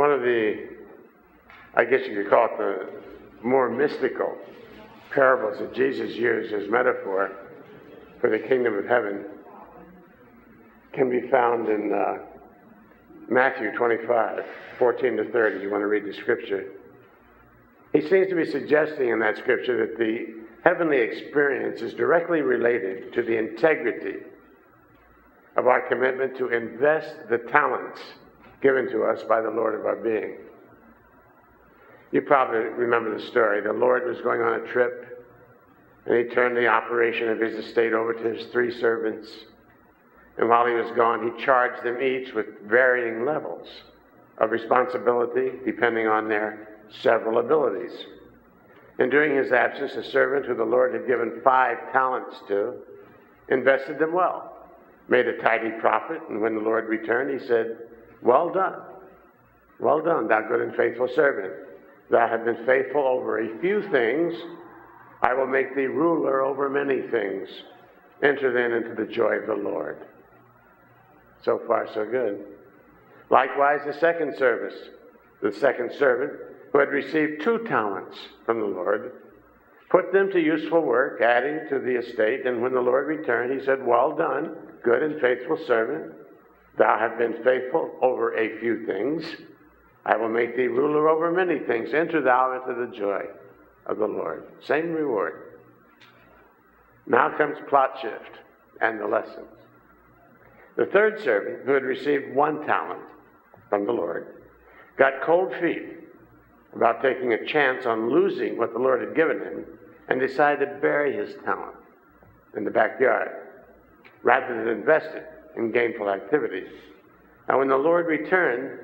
One of the, I guess you could call it the more mystical parables that Jesus used as metaphor for the kingdom of heaven can be found in Matthew 25, 14 to 30, if you want to read the scripture. He seems to be suggesting in that scripture that the heavenly experience is directly related to the integrity of our commitment to invest the talents given to us by the Lord of our being. You probably remember the story. The Lord was going on a trip, and he turned the operation of his estate over to his 3 servants. And while he was gone, he charged them each with varying levels of responsibility depending on their several abilities. And during his absence, a servant who the Lord had given 5 talents to invested them well, made a tidy profit, and when the Lord returned, he said, "Well done, thou good and faithful servant. Thou hast been faithful over a few things. I will make thee ruler over many things. Enter then into the joy of the Lord." So far, so good. Likewise, the second servant, who had received 2 talents from the Lord, put them to useful work, adding to the estate. And when the Lord returned, he said, "Well done, good and faithful servant. Thou hast been faithful over a few things. I will make thee ruler over many things. Enter thou into the joy of the Lord." Same reward. Now comes plot shift and the lessons. The third servant, who had received 1 talent from the Lord, got cold feet about taking a chance on losing what the Lord had given him, and decided to bury his talent in the backyard rather than invest it in gainful activities. Now when the Lord returned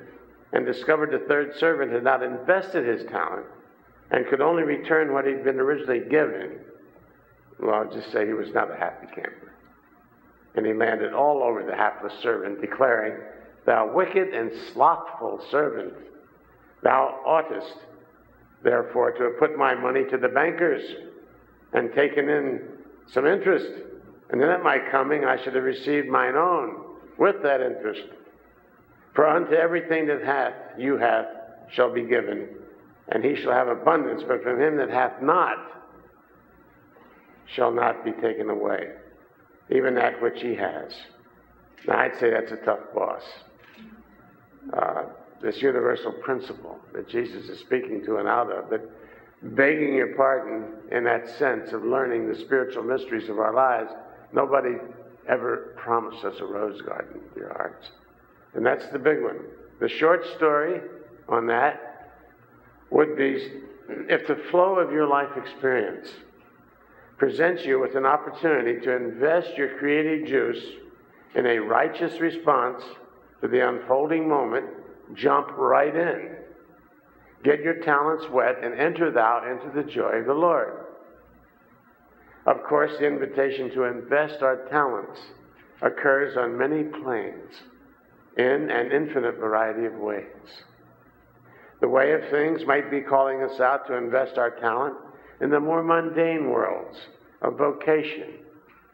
and discovered the third servant had not invested his talent and could only return what he'd been originally given, well, I'll just say he was not a happy camper. And he landed all over the hapless servant, declaring, "Thou wicked and slothful servant, thou oughtest therefore to have put my money to the bankers and taken in some interest, and then at my coming I should have received mine own with that interest. For unto everything that you hath shall be given, and he shall have abundance, but from him that hath not shall not be taken away, even that which he has." Now I'd say that's a tough boss. This universal principle that Jesus is speaking to and out of, but begging your pardon in that sense of learning the spiritual mysteries of our lives, nobody ever promised us a rose garden, dear hearts. And that's the big one. The short story on that would be, if the flow of your life experience presents you with an opportunity to invest your creative juice in a righteous response to the unfolding moment, jump right in. Get your talents wet and enter thou into the joy of the Lord. Of course, the invitation to invest our talents occurs on many planes in an infinite variety of ways. The way of things might be calling us out to invest our talent in the more mundane worlds of vocation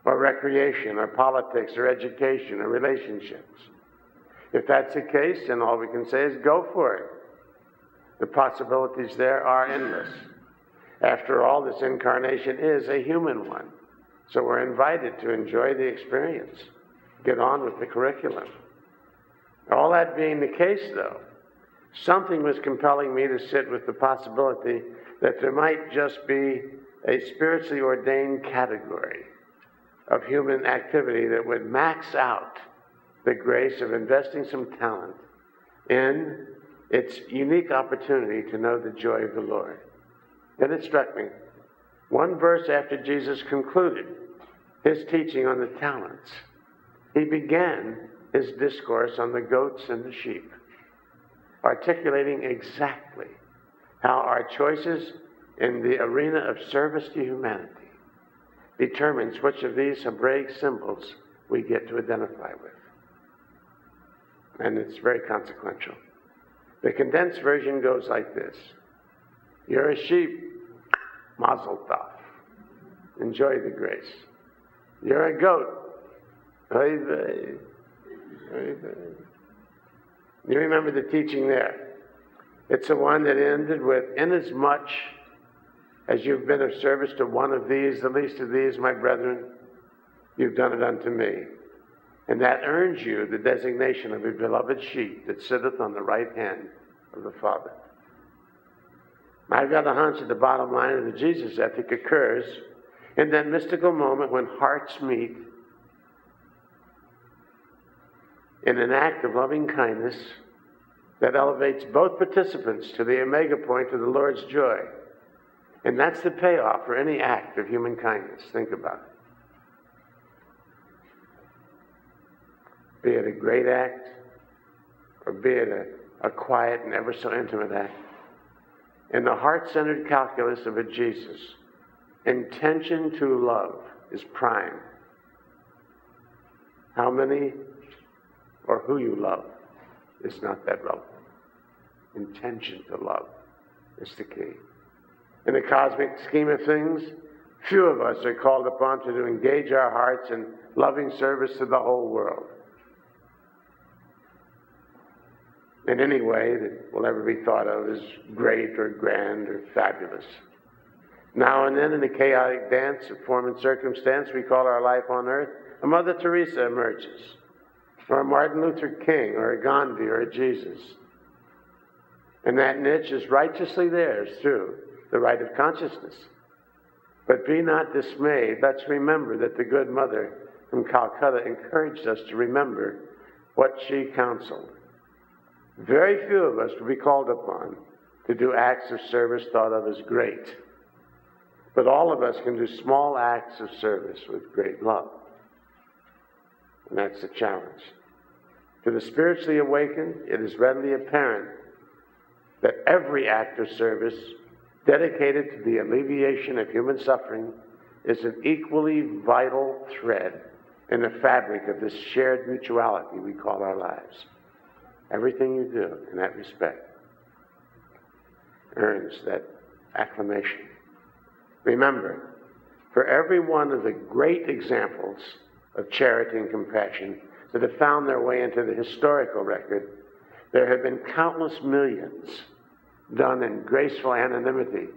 or recreation or politics or education or relationships. If that's the case, then all we can say is go for it. The possibilities there are endless. After all, this incarnation is a human one, so we're invited to enjoy the experience. Get on with the curriculum. All that being the case, though, something was compelling me to sit with the possibility that there might just be a spiritually ordained category of human activity that would max out the grace of investing some talent in its unique opportunity to know the joy of the Lord. Then it struck me, 1 verse after Jesus concluded his teaching on the talents, he began his discourse on the goats and the sheep, articulating exactly how our choices in the arena of service to humanity determines which of these Hebraic symbols we get to identify with. And it's very consequential. The condensed version goes like this: you're a sheep, mazel tov. Enjoy the grace. You're a goat. Oy vey. Oy vey. You remember the teaching there. It's the one that ended with, inasmuch as you've been of service to one of these, the least of these, my brethren, you've done it unto me. And that earns you the designation of a beloved sheep that sitteth on the right hand of the Father. I've got a hunch that the bottom line of the Jesus ethic occurs in that mystical moment when hearts meet in an act of loving kindness that elevates both participants to the omega point of the Lord's joy. And that's the payoff for any act of human kindness. Think about it. Be it a great act, or be it a quiet and ever so intimate act. In the heart-centered calculus of a Jesus, intention to love is prime. How many or who you love is not that relevant. Intention to love is the key. In the cosmic scheme of things, few of us are called upon to engage our hearts in loving service to the whole world in any way that will ever be thought of as great or grand or fabulous. Now and then, in the chaotic dance of form and circumstance we call our life on earth, a Mother Teresa emerges, or a Martin Luther King, or a Gandhi, or a Jesus. And that niche is righteously theirs through the right of consciousness. But be not dismayed. Let's remember that the good mother from Calcutta encouraged us to remember what she counseled. Very few of us will be called upon to do acts of service thought of as great. But all of us can do small acts of service with great love. And that's the challenge. To the spiritually awakened, it is readily apparent that every act of service dedicated to the alleviation of human suffering is an equally vital thread in the fabric of this shared mutuality we call our lives. Everything you do in that respect earns that acclamation. Remember, for every one of the great examples of charity and compassion that have found their way into the historical record, there have been countless millions done in graceful anonymity,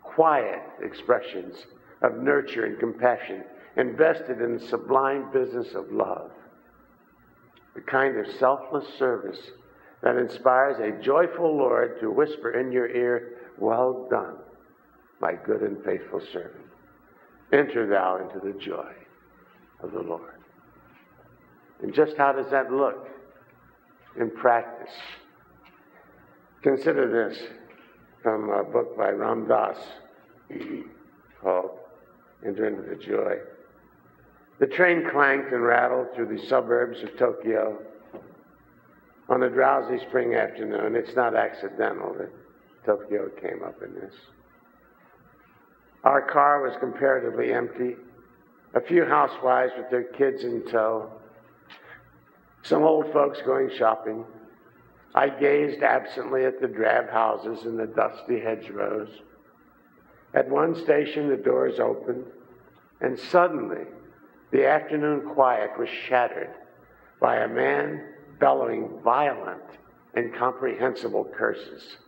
quiet expressions of nurture and compassion, invested in the sublime business of love. The kind of selfless service that inspires a joyful Lord to whisper in your ear, "Well done, my good and faithful servant. Enter thou into the joy of the Lord." And just how does that look in practice? Consider this from a book by Ram Dass called Enter into the Joy. The train clanked and rattled through the suburbs of Tokyo on a drowsy spring afternoon. It's not accidental that Tokyo came up in this. Our car was comparatively empty. A few housewives with their kids in tow. Some old folks going shopping. I gazed absently at the drab houses and the dusty hedgerows. At one station, the doors opened, and suddenly the afternoon quiet was shattered by a man bellowing violent, incomprehensible curses.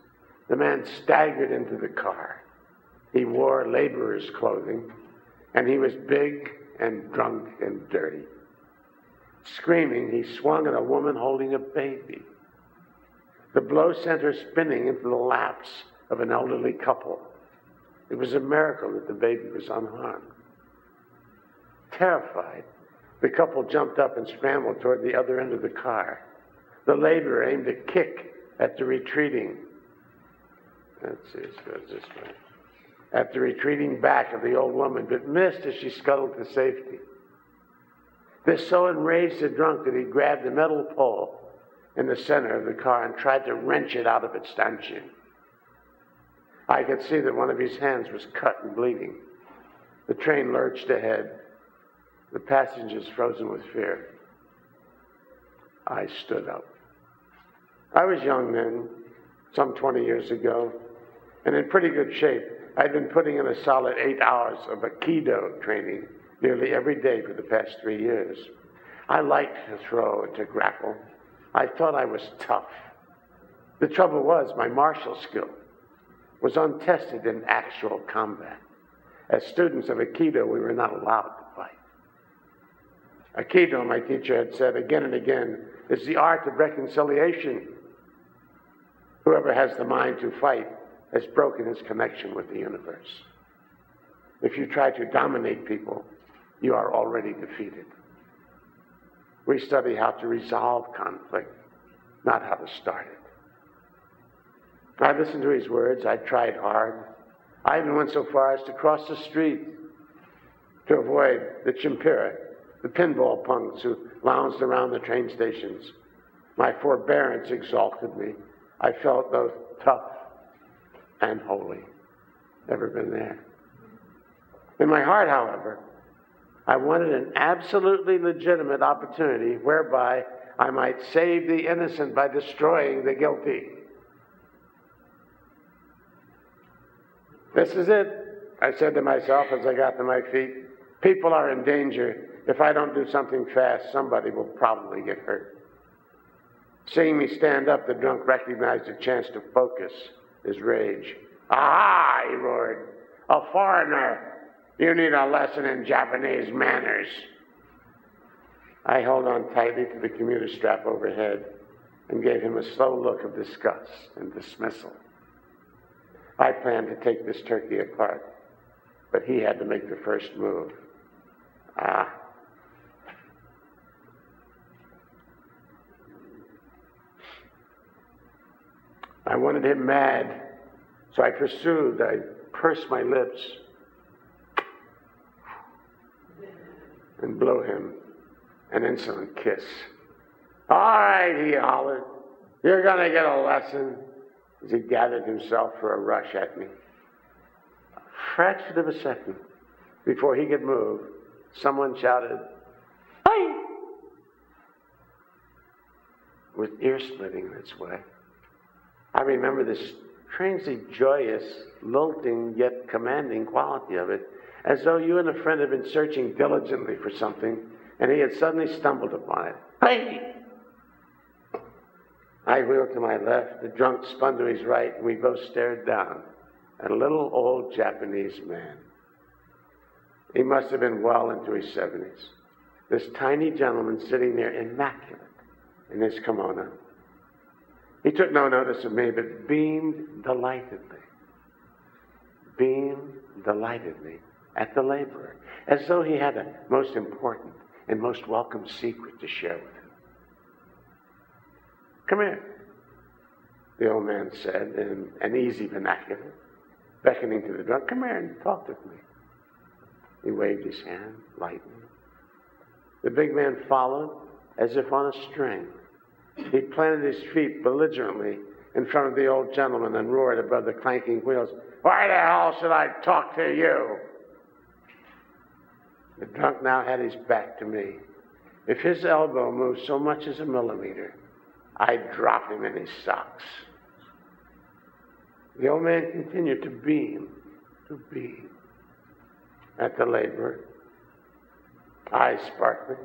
The man staggered into the car. He wore laborer's clothing, and he was big and drunk and dirty. Screaming, he swung at a woman holding a baby. The blow sent her spinning into the laps of an elderly couple. It was a miracle that the baby was unharmed. Terrified, the couple jumped up and scrambled toward the other end of the car. The laborer aimed a kick at the retreating. Let's see, it goes this way. At the retreating back of the old woman, but missed as she scuttled to safety. This so enraged the drunk that he grabbed a metal pole in the center of the car and tried to wrench it out of its stanchion. I could see that one of his hands was cut and bleeding. The train lurched ahead, the passengers frozen with fear. I stood up. I was young then, some 20 years ago, and in pretty good shape. I'd been putting in a solid 8 hours of Aikido training nearly every day for the past 3 years. I liked to throw and to grapple. I thought I was tough. The trouble was, my martial skill was untested in actual combat. As students of Aikido, we were not allowed to fight. Aikido, my teacher had said again and again, is the art of reconciliation. Whoever has the mind to fight has broken his connection with the universe. If you try to dominate people, you are already defeated. We study how to resolve conflict, not how to start it. I listened to his words. I tried hard. I even went so far as to cross the street to avoid the chimpira, the pinball punks who lounged around the train stations. My forbearance exalted me. I felt both tough and holy. Never been there. In my heart, however, I wanted an absolutely legitimate opportunity whereby I might save the innocent by destroying the guilty. This is it, I said to myself as I got to my feet. People are in danger. If I don't do something fast, somebody will probably get hurt. Seeing me stand up, the drunk recognized a chance to focus his rage. Aha, he roared. A foreigner. You need a lesson in Japanese manners. I held on tightly to the commuter strap overhead and gave him a slow look of disgust and dismissal. I planned to take this turkey apart, but he had to make the first move. I wanted him mad, so I pursued. I pursed my lips and blew him an insolent kiss. All right, he hollered. You're going to get a lesson. As he gathered himself for a rush at me. A fraction of a second before he could move, someone shouted, "Hey!" with ear-splitting in its way. I remember this strangely joyous, lilting, yet commanding quality of it, as though you and a friend had been searching diligently for something, and he had suddenly stumbled upon it. Hey! I wheeled to my left, the drunk spun to his right, and we both stared down at a little old Japanese man. He must have been well into his 70s. This tiny gentleman sitting there immaculate in his kimono. He took no notice of me, but beamed delightedly at the laborer, as though he had a most important and most welcome secret to share with him. Come here, the old man said in an easy vernacular, beckoning to the drunk. Come here and talk with me. He waved his hand lightly. The big man followed as if on a string. He planted his feet belligerently in front of the old gentleman and roared above the clanking wheels, Why the hell should I talk to you? The drunk now had his back to me. If his elbow moved so much as a millimeter, I'd drop him in his socks. The old man continued to beam at the laborer, eyes sparkling.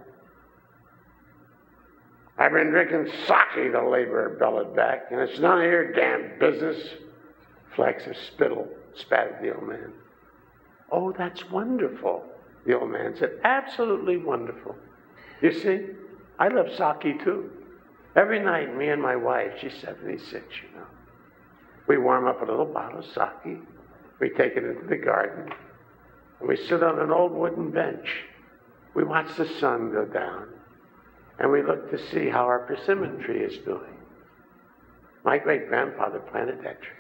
I've been drinking sake, the laborer bellowed back, and it's none of your damn business. Flecks of spittle spat at the old man. Oh, that's wonderful, the old man said. Absolutely wonderful. You see, I love sake too. Every night, me and my wife, she's 76, you know, we warm up a little bottle of sake, we take it into the garden, and we sit on an old wooden bench. We watch the sun go down, and we look to see how our persimmon tree is doing. My great-grandfather planted that tree,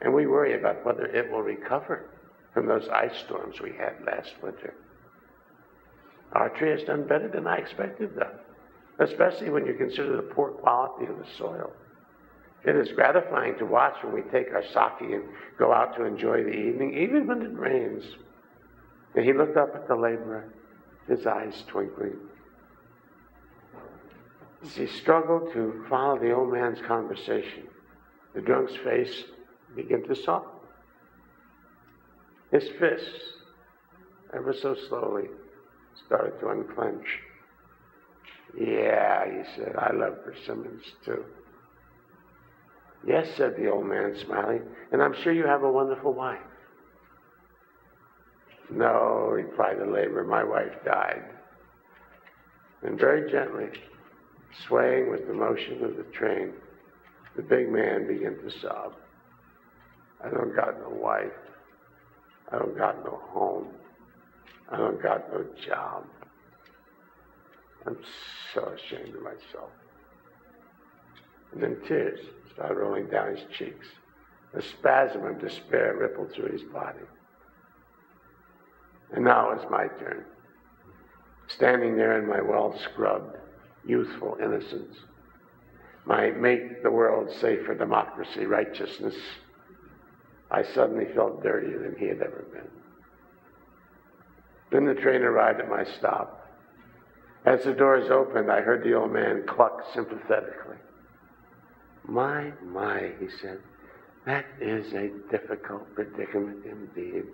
and we worry about whether it will recover from those ice storms we had last winter. Our tree has done better than I expected, though, especially when you consider the poor quality of the soil. It is gratifying to watch when we take our sake and go out to enjoy the evening, even when it rains. And he looked up at the laborer, his eyes twinkling. As he struggled to follow the old man's conversation, the drunk's face began to soften. His fists, ever so slowly, started to unclench. Yeah, he said, I love persimmons too. Yes, said the old man, smiling, and I'm sure you have a wonderful wife. No, replied the laborer, my wife died. And very gently, swaying with the motion of the train, the big man began to sob. I don't got no wife. I don't got no home. I don't got no job. I'm so ashamed of myself. And then tears started rolling down his cheeks. A spasm of despair rippled through his body. And now it was my turn. Standing there in my well-scrubbed, youthful innocence, my make the world safe for democracy, righteousness, I suddenly felt dirtier than he had ever been. Then the train arrived at my stop. As the doors opened, I heard the old man cluck sympathetically. My, he said, that is a difficult predicament indeed.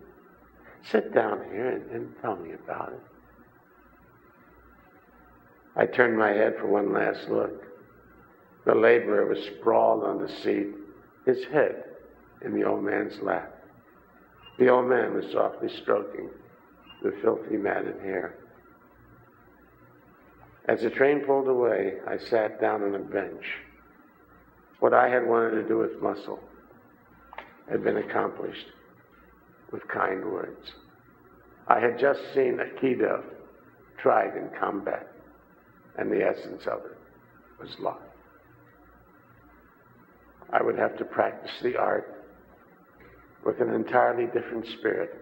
Sit down here and tell me about it. I turned my head for one last look. The laborer was sprawled on the seat, his head in the old man's lap. The old man was softly stroking the filthy matted hair. As the train pulled away, I sat down on a bench. What I had wanted to do with muscle had been accomplished with kind words. I had just seen Aikido tried in combat, and the essence of it was love. I would have to practice the art with an entirely different spirit.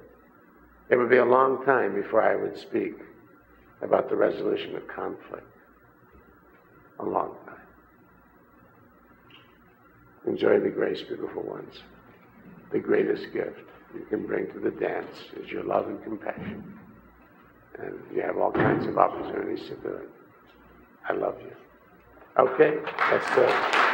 It would be a long time before I would speak about the resolution of conflict. A long time. Enjoy the grace, beautiful ones. The greatest gift you can bring to the dance is your love and compassion. And you have all kinds of opportunities to do it. I love you. Okay, let's do it.